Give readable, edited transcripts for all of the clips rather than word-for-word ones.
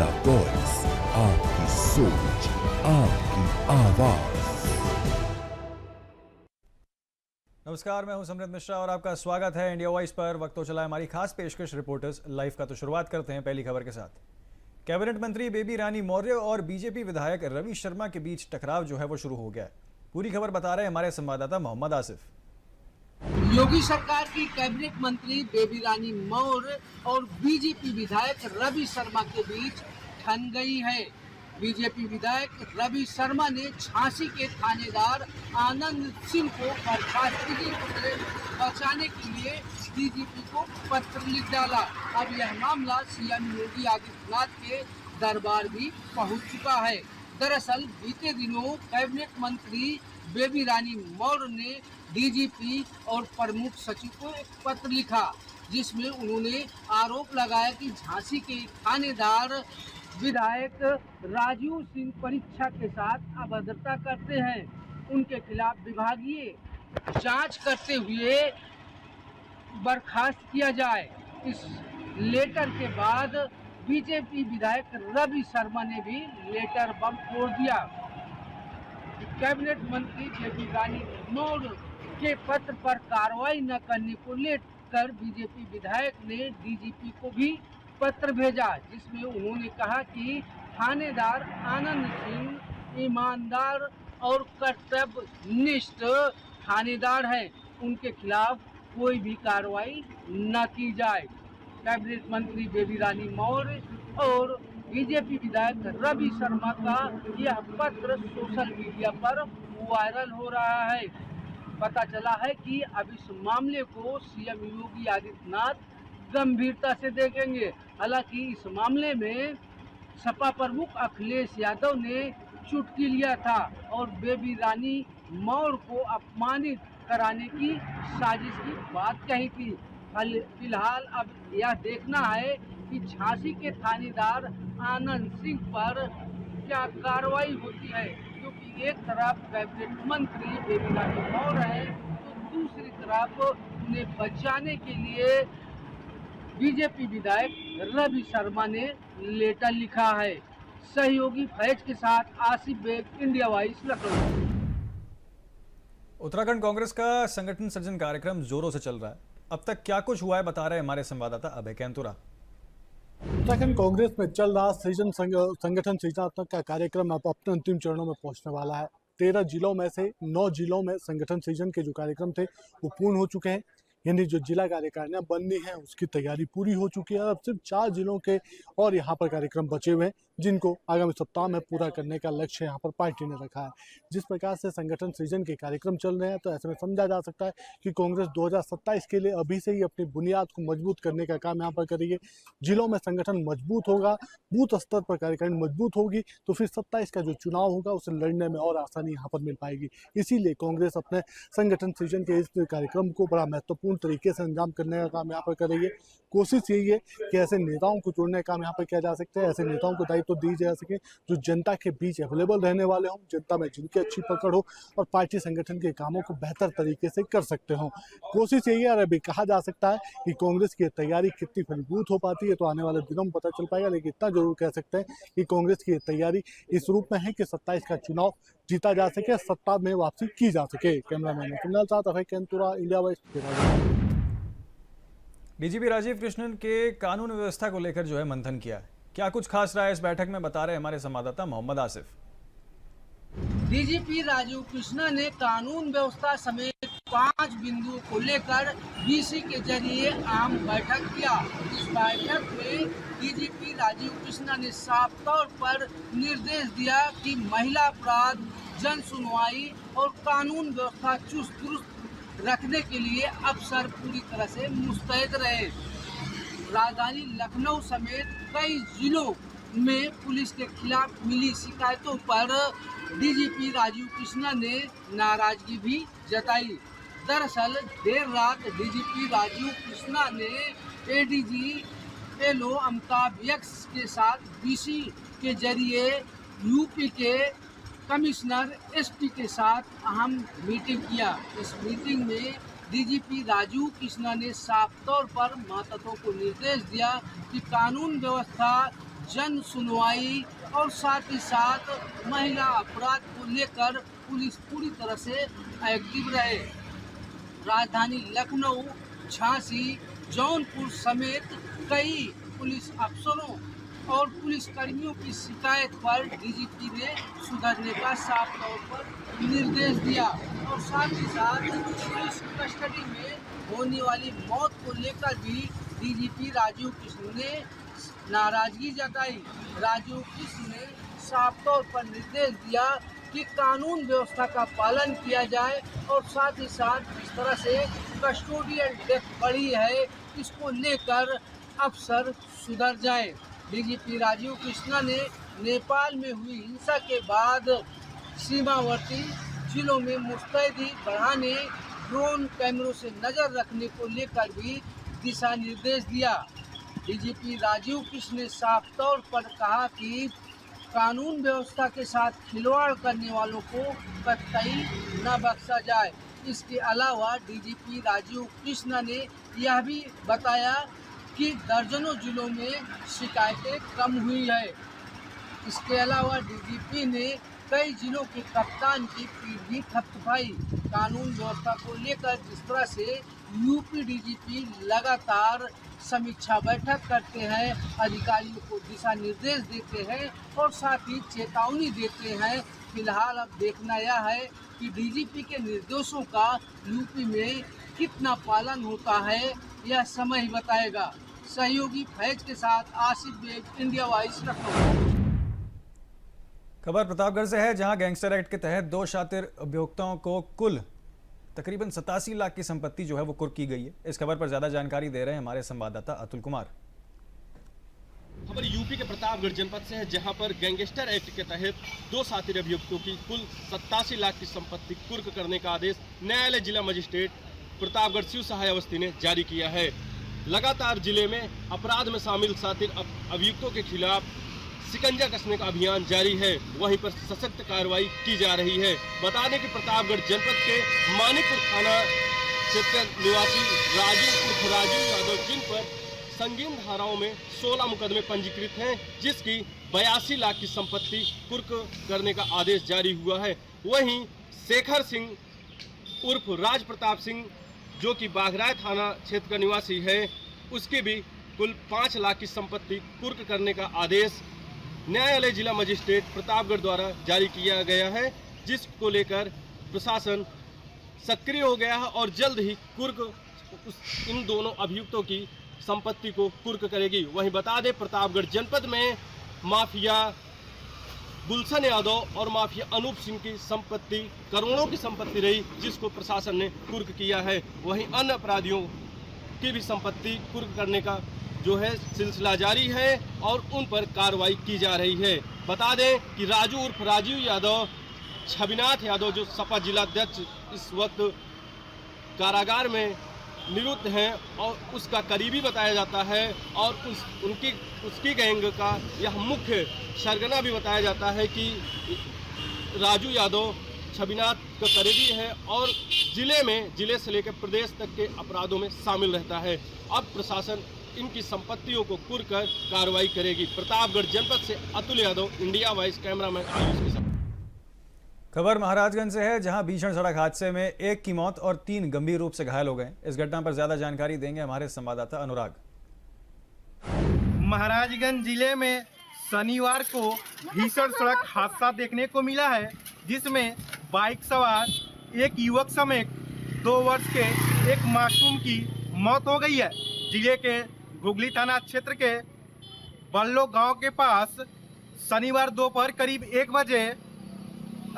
आपका वॉइस, आपकी सोच, आपकी आवाज। नमस्कार, मैं हूं समृद्ध मिश्रा और आपका स्वागत है इंडिया वॉइस पर। वक्त तो चला है हमारी खास पेशकश रिपोर्टर्स लाइव का। तो शुरुआत करते हैं पहली खबर के साथ। कैबिनेट मंत्री बेबी रानी मौर्य और बीजेपी विधायक रवि शर्मा के बीच टकराव जो है वो शुरू हो गया है। पूरी खबर बता रहे हैं हमारे संवाददाता मोहम्मद आसिफ। योगी सरकार की कैबिनेट मंत्री बेबी रानी मौर्य और बीजेपी विधायक रवि शर्मा के बीच ठन गई है। बीजेपी विधायक रवि शर्मा ने झांसी के थानेदार आनंद सिंह को बर्खास्तगी से बचाने के लिए डीजीपी को पत्र लिख डाला। अब यह मामला सीएम योगी आदित्यनाथ के दरबार भी पहुंच चुका है। दरअसल बीते दिनों कैबिनेट मंत्री बेबी रानी मौर्य ने डीजीपी और प्रमुख सचिव को एक पत्र लिखा, जिसमें उन्होंने आरोप लगाया कि झांसी के थानेदार विधायक राजीव सिंह परीक्षा के साथ अभद्रता करते हैं। उनके खिलाफ विभागीय जांच करते हुए बर्खास्त किया जाए। इस लेटर के बाद बीजेपी विधायक रवि शर्मा ने भी लेटर बम फोड़ दिया। कैबिनेट मंत्री बेबी रानी मौर्य के पत्र पर कार्रवाई न करने को लेकर बीजेपी विधायक ने डीजीपी को भी पत्र भेजा, जिसमें उन्होंने कहा कि थानेदार आनंद सिंह ईमानदार और कर्तव्यनिष्ठ थानेदार हैं, उनके खिलाफ कोई भी कार्रवाई न की जाए। कैबिनेट मंत्री बेबी रानी मौर्य और बीजेपी विधायक रवि शर्मा का यह पत्र सोशल मीडिया पर वायरल हो रहा है। पता चला है कि अब इस मामले को सीएम योगी आदित्यनाथ गंभीरता से देखेंगे। हालांकि इस मामले में सपा प्रमुख अखिलेश यादव ने चुटकी लिया था और बेबी रानी मौर्य को अपमानित कराने की साजिश की बात कही थी। फिलहाल अब यह देखना है कि झांसी के थानेदार आनंद सिंह पर क्या कार्रवाई होती है, क्योंकि एक तरफ कैबिनेट मंत्री बेबी रानी मौर्य है तो दूसरी तरफ उन्हें बचाने के लिए बीजेपी विधायक रवि शर्मा ने लेटर लिखा है। सहयोगी फैज के साथ आसिफ बेग, इंडिया वॉइस, लखनऊ। उत्तराखंड कांग्रेस का संगठन सृजन कार्यक्रम जोरों से चल रहा है। अब तक क्या कुछ हुआ है बता रहे हैं हमारे संवाददाता अभय कैंतुरा। उत्तराखंड कांग्रेस में चल रहा संगठन सृजनात्मक का कार्यक्रम अब अपने अंतिम चरणों में पहुंचने वाला है। 13 जिलों में से 9 जिलों में संगठन सृजन के जो कार्यक्रम थे वो पूर्ण हो चुके हैं, यानी जो जिला कार्यकारिणियां बननी है उसकी तैयारी पूरी हो चुकी है। अब सिर्फ 4 जिलों के और यहाँ पर कार्यक्रम बचे हुए हैं, जिनको आगामी सप्ताह में पूरा करने का लक्ष्य यहाँ पर पार्टी ने रखा है। जिस प्रकार से संगठन सृजन के कार्यक्रम चल रहे हैं, तो ऐसे में समझा जा सकता है कि कांग्रेस 2027 के लिए अभी से ही अपनी बुनियाद को मजबूत करने का काम यहाँ पर करेगी। जिलों में संगठन मजबूत होगा, बूथ स्तर पर कार्यकारिणी मजबूत होगी, तो फिर 27 का जो चुनाव होगा उसे लड़ने में और आसानी यहाँ पर मिल पाएगी। इसीलिए कांग्रेस अपने संगठन सृजन के इस कार्यक्रम को बड़ा महत्वपूर्ण तरीके से अंजाम करने का काम यहाँ पर करेंगे। कोशिश यही है कि ऐसे नेताओं को जोड़ने का काम यहाँ पर किया जा सकता है, ऐसे नेताओं को दायित्व दी जा सके जो जनता के बीच अवेलेबल रहने वाले हों, जनता में जिनकी अच्छी पकड़ हो और पार्टी संगठन के कामों को बेहतर तरीके से कर सकते हों। कोशिश यही है, और अभी कहा जा सकता है कि कांग्रेस की तैयारी कितनी फलीभूत हो पाती है तो आने वाले दिनों में पता चल पाएगा, लेकिन इतना जरूर कह सकते हैं कि कांग्रेस की तैयारी इस रूप में है कि 27 का चुनाव जीता जा सके, सत्ता में वापसी की जा सके। कैमरामैन कुणाल साथ Abhay Kaintura, India Voice. DGP Rajiv Krishnan के कानून व्यवस्था को लेकर जो है मंथन किया है। क्या कुछ खास रहा है इस बैठक में बता रहे हैं हमारे संवाददाता मोहम्मद आसिफ। डीजीपी राजीव कृष्णा ने कानून व्यवस्था समेत 5 बिंदुओं को लेकर बीसी के जरिए आम बैठक किया। इस बैठक में डीजीपी राजीव कृष्णा ने साफ तौर पर निर्देश दिया कि महिला अपराध, जन सुनवाई और कानून व्यवस्था चुस्त दुरुस्त रखने के लिए अफसर पूरी तरह से मुस्तैद रहे। राजधानी लखनऊ समेत कई जिलों में पुलिस के खिलाफ मिली शिकायतों पर डीजीपी राजीव कृष्णा ने नाराजगी भी जताई। दरअसल देर रात डीजीपी राजीव कृष्णा ने एडीजी एलओ अमिताभ यक्स के साथ बीसी के जरिए यूपी के कमिश्नर एसपी के साथ अहम मीटिंग किया। इस मीटिंग में डीजीपी राजीव कृष्णा ने साफ तौर पर महत्वों को निर्देश दिया कि कानून व्यवस्था जन सुनवाई और साथ ही साथ महिला अपराध को लेकर पुलिस पूरी तरह से एक्टिव रहे। राजधानी लखनऊ, झांसी, जौनपुर समेत कई पुलिस अफसरों और पुलिस कर्मियों की शिकायत पर डीजीपी ने सुधरने का साफ तौर पर निर्देश दिया और साथ ही साथ पुलिस कस्टडी में होने वाली मौत को लेकर भी डीजीपी राजीव कृष्ण ने नाराजगी जताई। राजीव कृष्ण ने साफ तौर पर निर्देश दिया कि कानून व्यवस्था का पालन किया जाए और साथ ही साथ जिस तरह से कस्टोडियल डेथ बढ़ी है इसको लेकर अफसर सुधर जाए। डीजीपी राजीव कृष्णा ने नेपाल में हुई हिंसा के बाद सीमावर्ती जिलों में मुस्तैदी बढ़ाने, ड्रोन कैमरों से नजर रखने को लेकर भी दिशा निर्देश दिया। डीजीपी राजीव कृष्ण ने साफ तौर पर कहा कि कानून व्यवस्था के साथ खिलवाड़ करने वालों को कतई न बख्शा जाए। इसके अलावा डीजीपी राजीव कृष्ण ने यह भी बताया कि दर्जनों जिलों में शिकायतें कम हुई है। इसके अलावा डीजीपी ने कई जिलों के कप्तान की पीठ भी थपथपाई। कानून व्यवस्था को लेकर जिस तरह से यूपी डीजीपी लगातार समीक्षा बैठक करते हैं, अधिकारियों को दिशा निर्देश देते हैं और साथ ही चेतावनी देते हैं। फिलहाल अब देखना यह है कि डीजीपी के निर्देशों का यूपी में कितना पालन होता है, यह समय ही बताएगा। सहयोगी फैज के साथ आसिफ बेग, इंडिया वॉइस, लखनऊ। खबर प्रतापगढ़ से है, जहां गैंगस्टर एक्ट के तहत 2 शातिर अभियुक्तों को कुल तकरीबन 87 लाख की संपत्ति जो है वो कुर्क की गई है। इस खबर पर ज्यादा जानकारी दे रहे हैं हमारे संवाददाता अतुल कुमार। खबर यूपी के प्रतापगढ़ जनपद से है, जहां पर गैंगस्टर एक्ट के तहत 2 शातिर अभियुक्तों की कुल 87 लाख की संपत्ति कुर्क करने का आदेश न्यायालय जिला मजिस्ट्रेट प्रतापगढ़ शिव सहाय अवस्थी ने जारी किया है। लगातार जिले में अपराध में शामिल शातिर अभियुक्तों के खिलाफ शिकंजा कसने का अभियान जारी है, वहीं पर सशक्त कार्रवाई की जा रही है। बता दें कि प्रतापगढ़ जनपद के मानिकपुर थाना क्षेत्र निवासी राजू यादव, जिन पर संगीन धाराओं में 16 मुकदमे पंजीकृत हैं, जिसकी 82 लाख की संपत्ति कुर्क करने का आदेश जारी हुआ है। वहीं शेखर सिंह उर्फ राज प्रताप सिंह, जो कि बाघराय थाना क्षेत्र का निवासी है, उसकी भी कुल 5 लाख की संपत्ति कुर्क करने का आदेश न्यायालय जिला मजिस्ट्रेट प्रतापगढ़ द्वारा जारी किया गया है, जिसको लेकर प्रशासन सक्रिय हो गया है और जल्द ही कुर्क इन दोनों अभियुक्तों की संपत्ति को कुर्क करेगी। वहीं बता दें, प्रतापगढ़ जनपद में माफिया गुलशन यादव और माफिया अनूप सिंह की संपत्ति करोड़ों की संपत्ति रही, जिसको प्रशासन ने कुर्क किया है। वहीं अन्य अपराधियों की भी संपत्ति कुर्क करने का जो है सिलसिला जारी है और उन पर कार्रवाई की जा रही है। बता दें कि राजू उर्फ राजीव यादव, छविनाथ यादव जो सपा जिलाध्यक्ष इस वक्त कारागार में निरुद्ध हैं और उसका करीबी बताया जाता है और उसकी गैंग का यह मुख्य सरगना भी बताया जाता है कि राजू यादव छविनाथ का करीबी है और जिले से लेकर प्रदेश तक के अपराधों में शामिल रहता है। अब प्रशासन इनकी संपत्तियों को कुर्क कर कार्रवाई करेगी। प्रतापगढ़ जनपद से Atul Yadav, India voice, cameraman Ayush के साथ। खबर महाराजगंज से है, जहां भीषण सड़क हादसे में 1 की मौत और 3 गंभीर रूप से घायल हो गए। इस घटना पर ज्यादा जानकारी देंगे हमारे संवाददाता अनुराग। महाराजगंज जिले में शनिवार को भीषण सड़क हादसा देखने को मिला है, जिसमें बाइक सवार एक युवक समेत 2 वर्ष के एक मासूम की मौत हो गई है। जिले के घुगली थाना क्षेत्र के बल्लो गांव के पास शनिवार दोपहर करीब 1 बजे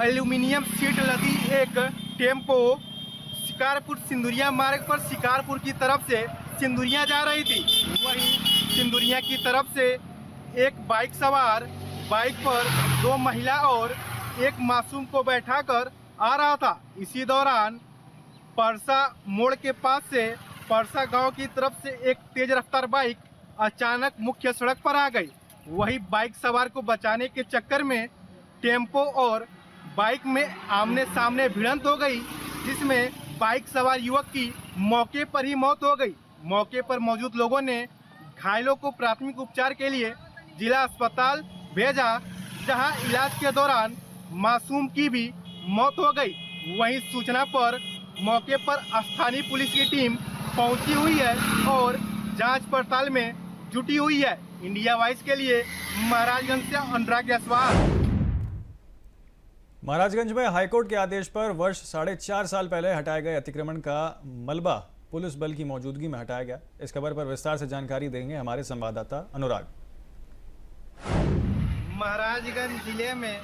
एल्यूमिनियम शीट लदी एक टेम्पो शिकारपुर सिंदुरिया मार्ग पर शिकारपुर की तरफ से सिंदुरिया जा रही थी। वहीं सिंदुरिया की तरफ से एक बाइक सवार बाइक पर 2 महिला और एक मासूम को बैठाकर आ रहा था। इसी दौरान परसा मोड़ के पास से परसा गांव की तरफ से एक तेज रफ्तार बाइक अचानक मुख्य सड़क पर आ गई। वही बाइक सवार को बचाने के चक्कर में टेम्पो और बाइक में आमने सामने भिड़ंत हो गई, जिसमें बाइक सवार युवक की मौके पर ही मौत हो गई। मौके पर मौजूद लोगों ने घायलों को प्राथमिक उपचार के लिए जिला अस्पताल भेजा, जहां इलाज के दौरान मासूम की भी मौत हो गई। वहीं सूचना पर मौके पर स्थानीय पुलिस की टीम पहुंची हुई है और जांच पड़ताल में जुटी हुई है। इंडिया वॉइस के लिए महाराजगंज से अनुराग जायसवाल। महाराजगंज में हाईकोर्ट के आदेश पर वर्ष 4.5 साल पहले हटाए गए अतिक्रमण का मलबा पुलिस बल की मौजूदगी में हटाया गया। इस खबर पर विस्तार से जानकारी देंगे हमारे संवाददाता अनुराग। महाराजगंज जिले में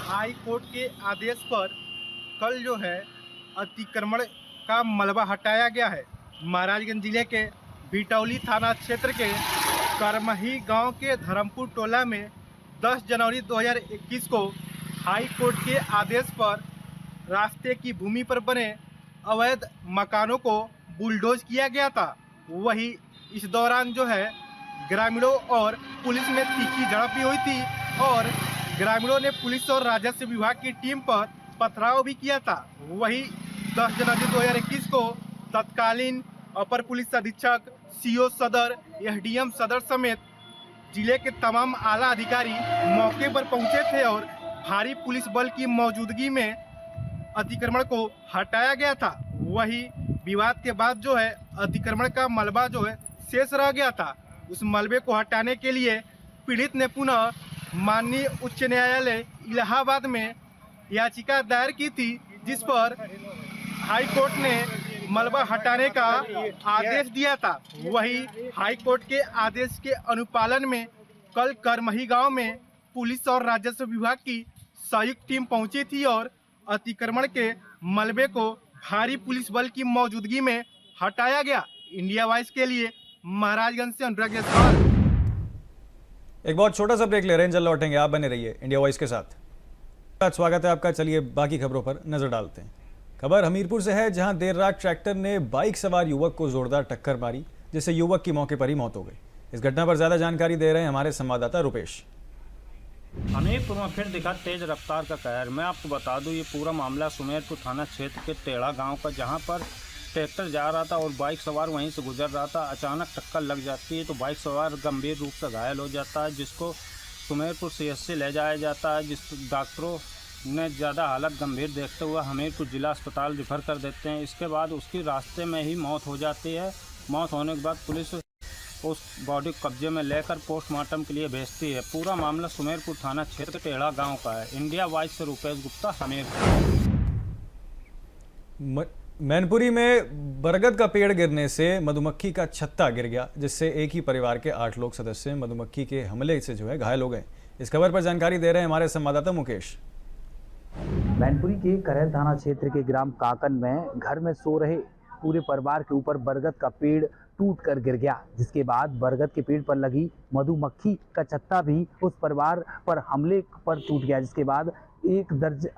हाई कोर्ट के आदेश पर कल जो है अतिक्रमण का मलबा हटाया गया है। महाराजगंज जिले के बिटौली थाना क्षेत्र के करमही गांव के धर्मपुर टोला में 10 जनवरी 2021 को हाई कोर्ट के आदेश पर रास्ते की भूमि पर बने अवैध मकानों को बुलडोज किया गया था। वही इस दौरान जो है ग्रामीणों और पुलिस में तीखी झड़प भी हुई थी और ग्रामीणों ने पुलिस और राजस्व विभाग की टीम पर पथराव भी किया था। वही 10 जनवरी 2021 को तत्कालीन अपर पुलिस अधीक्षक, सीओ सदर, एसडीएम सदर समेत जिले के तमाम आला अधिकारी मौके पर पहुंचे थे और भारी पुलिस बल की मौजूदगी में अतिक्रमण को हटाया गया था। वही विवाद के बाद जो है अतिक्रमण का मलबा जो है शेष रह गया था। उस मलबे को हटाने के लिए पीड़ित ने पुनः माननीय उच्च न्यायालय इलाहाबाद में याचिका दायर की थी, जिस पर हाई कोर्ट ने मलबा हटाने का आदेश दिया था। वही हाई कोर्ट के आदेश के अनुपालन में कल करमही गांव में पुलिस और राजस्व विभाग की संयुक्त टीम पहुंची थी और अतिक्रमण के मलबे को भारी पुलिस बल की मौजूदगी में हटाया गया। इंडिया वॉइस के लिए महाराजगंज से अनुराग जायसवाल। एक बहुत छोटा सा ब्रेक ले रहे हैं, जल्द लौटेंगे, आप बने रहिए इंडिया वॉइस के साथ। स्वागत है आपका। चलिए बाकी खबरों पर नजर डालते हैं। खबर हमीरपुर से है, जहां देर रात ट्रैक्टर ने बाइक सवार युवक को जोरदार टक्कर मारी, जिससे युवक की मौके पर ही मौत हो गई। इस घटना पर ज्यादा जानकारी दे रहे हैं हमारे संवाददाता रुपेश। हमीरपुर में फिर दिखा तेज रफ्तार का कहर। मैं आपको बता दूं, ये पूरा मामला सुमेरपुर थाना क्षेत्र के टेढ़ा गांव का, जहां पर ट्रैक्टर जा रहा था और बाइक सवार वहीं से गुजर रहा था। अचानक टक्कर लग जाती है तो बाइक सवार गंभीर रूप से घायल हो जाता है, जिसको सुमेरपुर सीएचसी ले जाया जाता है। जिस डॉक्टरों ने ज़्यादा हालत गंभीर देखते हुए हमीरपुर जिला अस्पताल रिफ़र कर देते हैं। इसके बाद उसकी रास्ते में ही मौत हो जाती है। मौत होने के बाद पुलिस उस बॉडी को कब्जे में लेकर पोस्टमार्टम के लिए भेजती है। पूरा मामला सुमेरपुर थाना क्षेत्र टेढ़ा गांव का है। इंडिया वॉइस से रुपेश गुप्ता, हमीरपुर। मैनपुरी में बरगद का पेड़ गिरने से मधुमक्खी का छत्ता गिर गया, जिससे एक ही परिवार के 8 लोग सदस्य मधुमक्खी के हमले से जो है घायल हो गए। इस खबर पर जानकारी दे रहे हैं हमारे संवाददाता मुकेश। मैनपुरी के करैल थाना क्षेत्र के ग्राम काकन में घर में सो रहे पूरे परिवार के ऊपर बरगद का पेड़ टूट कर गिर गया, जिसके बाद बरगद के पेड़ पर लगी मधुमक्खी का छत्ता भी उस परिवार पर हमले पर टूट गया, जिसके बाद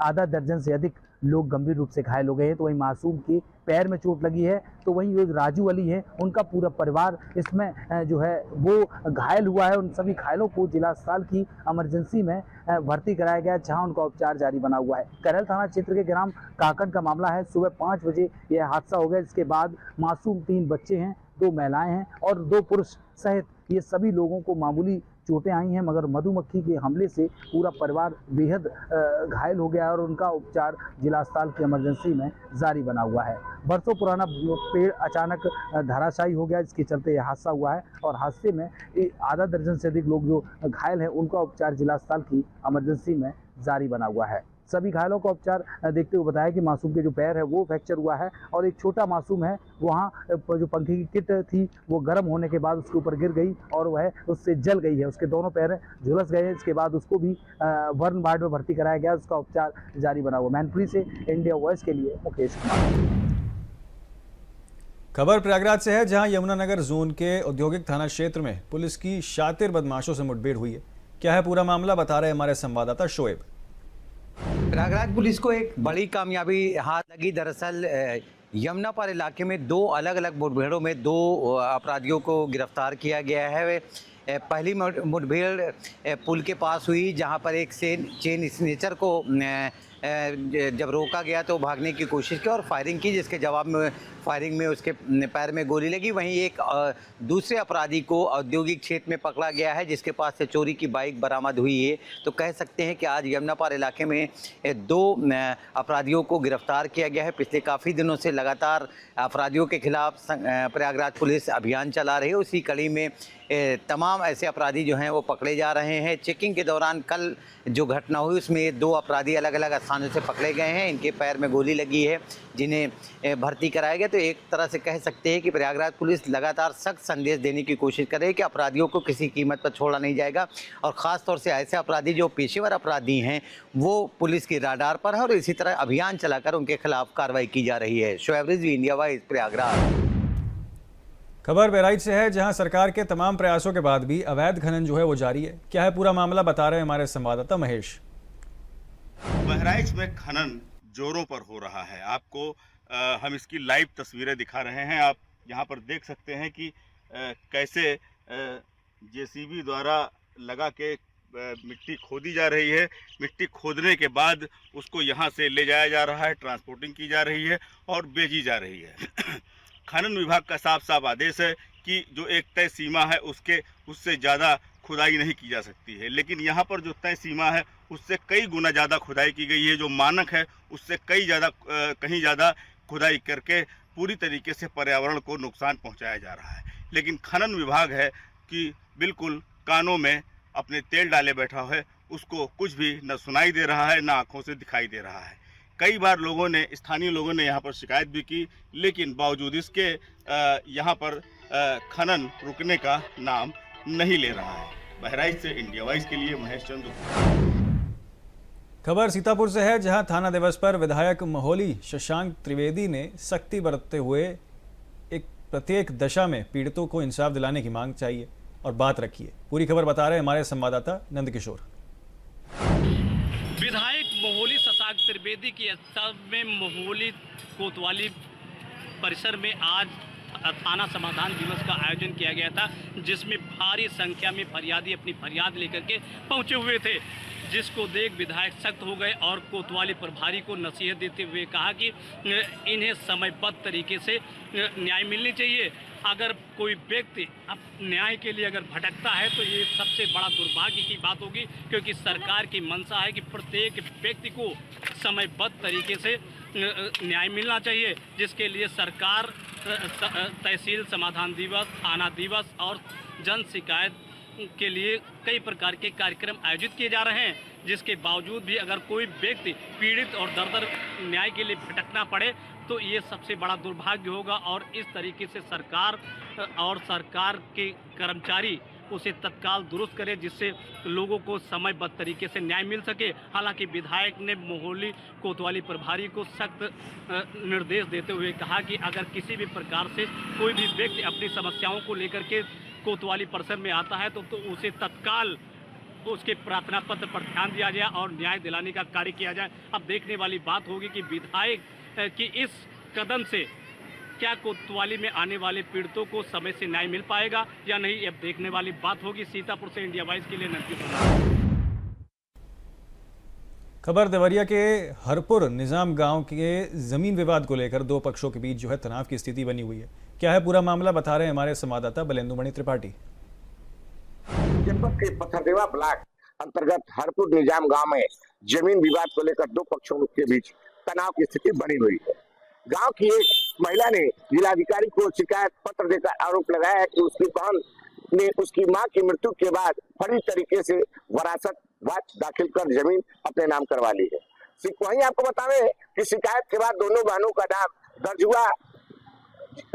आधा दर्जन से अधिक लोग गंभीर रूप से घायल हो गए हैं। तो वहीं मासूम के पैर में चोट लगी है, तो वहीं जो राजू अली है उनका पूरा परिवार इसमें जो है वो घायल हुआ है। उन सभी घायलों को जिला अस्पताल की इमरजेंसी में भर्ती कराया गया, जहां उनका उपचार जारी बना हुआ है। करैल थाना क्षेत्र के ग्राम काकन का मामला है। सुबह 5 बजे यह हादसा हो गया, जिसके बाद मासूम 3 बच्चे हैं, 2 महिलाएं हैं और 2 पुरुष सहित ये सभी लोगों को मामूली चोटें आई हैं, मगर मधुमक्खी के हमले से पूरा परिवार बेहद घायल हो गया और उनका उपचार जिला अस्पताल की इमरजेंसी में जारी बना हुआ है। बरसों पुराना पेड़ अचानक धराशायी हो गया, जिसके चलते यह हादसा हुआ है और हादसे में आधा दर्जन से अधिक लोग जो घायल हैं उनका उपचार जिला अस्पताल की इमरजेंसी में जारी बना हुआ है। सभी घायलों का उपचार देखते हुए बताया कि मासूम के जो पैर है वो फ्रैक्चर हुआ है और एक छोटा मासूम है, वहाँ जो पंखे की किट थी वो गर्म होने के बाद उसके ऊपर गिर गई और वह उससे जल गई है। उसके दोनों पैर झुलस गए हैं। इसके बाद उसको भी बर्न वार्ड में भर्ती कराया गया, उसका उपचार जारी बना हुआ। मैनपुरी से इंडिया वॉइस के लिए मुकेश कुमार। खबर प्रयागराज से है, जहां यमुनानगर जोन के औद्योगिक थाना क्षेत्र में पुलिस की शातिर बदमाशों से मुठभेड़ हुई है। क्या है पूरा मामला, बता रहे हमारे संवाददाता शोएब। प्रयागराज पुलिस को एक बड़ी कामयाबी हाथ लगी। दरअसल यमुनापार इलाके में 2 अलग अलग मुठभेड़ों में 2 अपराधियों को गिरफ्तार किया गया है। पहली मुठभेड़ पुल के पास हुई, जहां पर एक चेन स्नेचर को जब रोका गया तो भागने की कोशिश की और फायरिंग की, जिसके जवाब में फायरिंग में उसके पैर में गोली लगी। वहीं एक दूसरे अपराधी को औद्योगिक क्षेत्र में पकड़ा गया है, जिसके पास से चोरी की बाइक बरामद हुई है। तो कह सकते हैं कि आज यमुनापार इलाके में 2 अपराधियों को गिरफ्तार किया गया है। पिछले काफ़ी दिनों से लगातार अपराधियों के खिलाफ प्रयागराज पुलिस अभियान चला रही है। उसी कड़ी में तमाम ऐसे अपराधी जो हैं वो पकड़े जा रहे हैं। चेकिंग के दौरान कल जो घटना हुई उसमें 2 अपराधी अलग अलग स्थानों से पकड़े गए हैं। इनके पैर में गोली लगी है, जिन्हें भर्ती कराया गया। तो एक तरह से कह सकते हैं कि प्रयागराज पुलिस लगातार सख्त संदेश देने की कोशिश कर रही है कि अपराधियों को किसी कीमत पर छोड़ा नहीं जाएगा, और ख़ास तौर से ऐसे अपराधी जो पेशेवर अपराधी हैं वो पुलिस की राडार पर है और इसी तरह अभियान चलाकर उनके खिलाफ कार्रवाई की जा रही है। Shoaib Rizvi, India wise, Prayagraj. खबर बहराइच से है, जहां सरकार के तमाम प्रयासों के बाद भी अवैध खनन जो है वो जारी है। क्या है पूरा मामला, बता रहे हैं हमारे संवाददाता महेश। बहराइच में खनन जोरों पर हो रहा है। आपको हम इसकी लाइव तस्वीरें दिखा रहे हैं। आप यहाँ पर देख सकते हैं कि कैसे जेसीबी द्वारा लगा के मिट्टी खोदी जा रही है। मिट्टी खोदने के बाद उसको यहाँ से ले जाया जा रहा है, ट्रांसपोर्टिंग की जा रही है और बेची जा रही है। खनन विभाग का साफ साफ आदेश है कि जो एक तय सीमा है उससे ज़्यादा खुदाई नहीं की जा सकती है, लेकिन यहाँ पर जो तय सीमा है उससे कई गुना ज़्यादा खुदाई की गई है। जो मानक है उससे कहीं ज़्यादा खुदाई करके पूरी तरीके से पर्यावरण को नुकसान पहुँचाया जा रहा है। लेकिन खनन विभाग है कि बिल्कुल कानों में अपने तेल डाले बैठा है, उसको कुछ भी न सुनाई दे रहा है, न आँखों से दिखाई दे रहा है। कई बार स्थानीय लोगों ने यहाँ पर शिकायत भी की, लेकिन बावजूद इसके यहाँ पर खनन रुकने का नाम नहीं ले रहा है। बहराइच से इंडिया वाइज के लिए महेश चंद्र। खबर सीतापुर से है, जहां थाना दिवस पर विधायक महोली शशांक त्रिवेदी ने सख्ती बरतते हुए प्रत्येक दशा में पीड़ितों को इंसाफ दिलाने की मांग चाहिए और बात रखी है। पूरी खबर बता रहे हैं हमारे संवाददाता नंदकिशोर। विधायक महोली शशांक त्रिवेदी की अध्यक्षता में महोली कोतवाली परिसर में आज थाना समाधान दिवस का आयोजन किया गया था, जिसमें भारी संख्या में फरियादी अपनी फरियाद लेकर के पहुंचे हुए थे, जिसको देख विधायक सख्त हो गए और कोतवाली प्रभारी को नसीहत देते हुए कहा कि इन्हें समयबद्ध तरीके से न्याय मिलनी चाहिए। अगर कोई व्यक्ति अब न्याय के लिए अगर भटकता है तो ये सबसे बड़ा दुर्भाग्य की बात होगी, क्योंकि सरकार की मंशा है कि प्रत्येक व्यक्ति को समयबद्ध तरीके से न्याय मिलना चाहिए, जिसके लिए सरकार तहसील समाधान दिवस, थाना दिवस और जन शिकायत के लिए कई प्रकार के कार्यक्रम आयोजित किए जा रहे हैं। जिसके बावजूद भी अगर कोई व्यक्ति पीड़ित और दर न्याय के लिए भटकना पड़े तो ये सबसे बड़ा दुर्भाग्य होगा, और इस तरीके से सरकार के कर्मचारी उसे तत्काल दुरुस्त करे, जिससे लोगों को समयबद्ध तरीके से न्याय मिल सके। हालांकि विधायक ने महोली कोतवाली प्रभारी को सख्त निर्देश देते हुए कहा कि अगर किसी भी प्रकार से कोई भी व्यक्ति अपनी समस्याओं को लेकर के कोतवाली परिसर में आता है तो उसे तत्काल उसके प्रार्थना पत्र पर ध्यान दिया जाए और न्याय दिलाने का कार्य किया जाए। अब देखने वाली बात होगी कि विधायक की इस कदम से क्या कोतवाली में आने वाले पीड़ितों को समय से न्याय मिल पाएगा या नहीं, अब देखने वाली बात होगी। सीतापुर से इंडिया वाइज के लिए नंदकिशोर। खबर देवरिया के हरपुर निजाम गांव के जमीन विवाद को लेकर 2 पक्षों के बीच जो है तनाव की स्थिति बनी हुई है। क्या है पूरा मामला, बता रहे हैं हमारे संवाददाता बलेंदुमणि त्रिपाठी। जनपद के पथरदेवा ब्लॉक अंतर्गत हरपुर निजाम गांव में जमीन विवाद को लेकर 2 पक्षों के बीच तनाव की स्थिति बनी हुई है। गांव की एक महिला ने जिलाधिकारी को शिकायत पत्र देकर आरोप लगाया है कि उसकी बहन ने उसकी मां की मृत्यु के बाद फर्जी तरीके से वरासत दाखिल कर जमीन अपने नाम करवा ली है। वहीं आपको बतावे कि शिकायत के बाद दोनों बहनों का नाम दर्ज हुआ,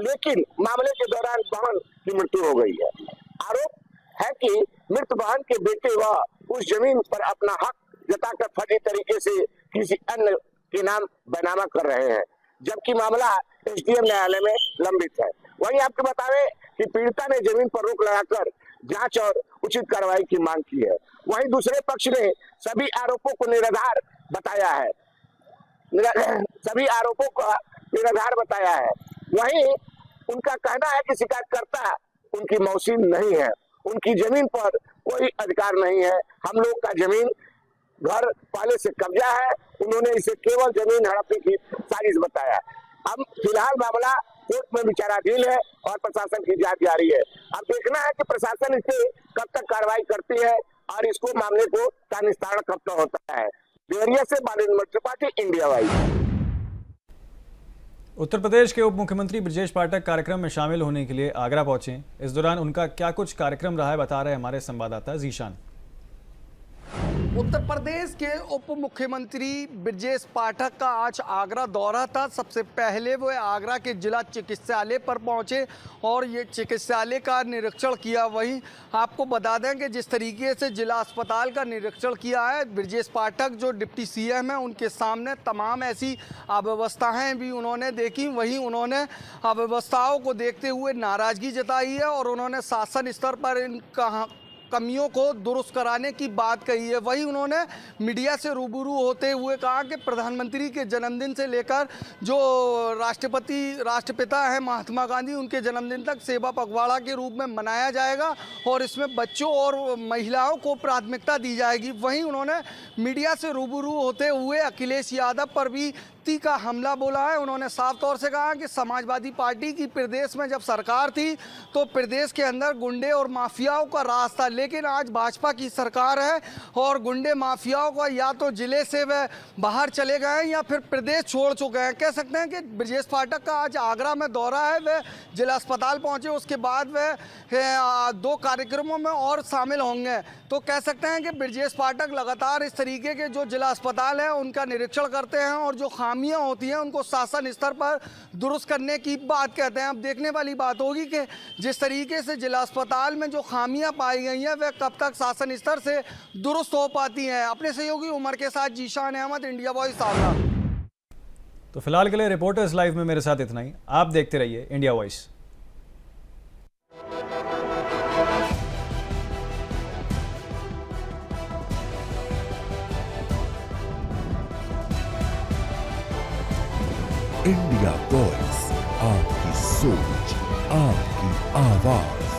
लेकिन मामले के दौरान बहन की मृत्यु हो गई है। आरोप है कि मृत बहन के बेटे वह उस जमीन पर अपना हक जताकर फर्जी तरीके से किसी अन्य के नाम बैनामा कर रहे हैं, जबकि मामला एसडीएम न्यायालय में लंबित है। वहीं आपको बतावे कि पीड़िता ने जमीन पर रोक लगाकर जांच और उचित कार्रवाई की मांग की है। वहीं दूसरे पक्ष ने सभी आरोपों को निराधार बताया है। वहीं उनका कहना है कि शिकायतकर्ता उनकी मौसी नहीं है, उनकी जमीन पर कोई अधिकार नहीं है। हम लोग का जमीन घर पहले से कब्जा है, उन्होंने इसे केवल जमीन हड़पने की साजिश बताया। अब फिलहाल मामला कोर्ट में विचाराधीन है और प्रशासन की जांच जारी है। अब देखना है कि प्रशासन इसे कब तक कार्रवाई करती है और इसको मामले को का निस्तारण कब तक होता है। देवरिया से बालेन्द्र त्रिपाठी, इंडिया वाइज। उत्तर प्रदेश के उप मुख्यमंत्री ब्रजेश पाठक कार्यक्रम में शामिल होने के लिए आगरा पहुंचे। इस दौरान उनका क्या कुछ कार्यक्रम रहा है, बता रहे हमारे संवाददाता जीशान। उत्तर प्रदेश के उप मुख्यमंत्री ब्रजेश पाठक का आज आगरा दौरा था। सबसे पहले वो आगरा के जिला चिकित्सालय पर पहुंचे और ये चिकित्सालय का निरीक्षण किया। वहीं आपको बता दें कि जिस तरीके से जिला अस्पताल का निरीक्षण किया है ब्रजेश पाठक, जो डिप्टी सीएम हैं, उनके सामने तमाम ऐसी अव्यवस्थाएं भी उन्होंने देखी। वहीं उन्होंने अव्यवस्थाओं को देखते हुए नाराजगी जताई है और उन्होंने शासन स्तर पर इन कमियों को दुरुस्त कराने की बात कही है। वहीं उन्होंने मीडिया से रूबरू होते हुए कहा कि प्रधानमंत्री के जन्मदिन से लेकर जो राष्ट्रपिता हैं महात्मा गांधी, उनके जन्मदिन तक सेवा पखवाड़ा के रूप में मनाया जाएगा और इसमें बच्चों और महिलाओं को प्राथमिकता दी जाएगी। वहीं उन्होंने मीडिया से रूबरू होते हुए अखिलेश यादव पर भी का हमला बोला है। उन्होंने साफ तौर से कहा कि समाजवादी पार्टी की प्रदेश में जब सरकार थी तो प्रदेश के अंदर गुंडे और माफियाओं का राज था, लेकिन आज भाजपा की सरकार है और गुंडे माफियाओं का या तो जिले से वह बाहर चले गए हैं या फिर प्रदेश छोड़ चुके हैं। कह सकते हैं कि ब्रजेश पाठक का आज आगरा में दौरा है। वह जिला अस्पताल पहुंचे, उसके बाद वह 2 कार्यक्रमों में और शामिल होंगे। तो कह सकते हैं कि ब्रजेश पाठक लगातार इस तरीके के जो जिला अस्पताल है उनका निरीक्षण करते हैं और जो खामियां होती हैं उनको शासन स्तर पर दुरुस्त करने की बात कहते हैं। अब देखने वाली बात होगी कि जिस तरीके से जिला अस्पताल में जो खामियां पाई गई हैं वह कब तक शासन स्तर से दुरुस्त हो पाती हैं। अपने सहयोगी उमर के साथ जीशान अहमद, इंडिया वॉइस आगरा। तो फिलहाल के लिए रिपोर्टर्स लाइव में मेरे साथ इतना ही। आप देखते रहिए इंडिया वॉइस। इंडिया वॉइस, आपकी सोच, आपकी आवाज।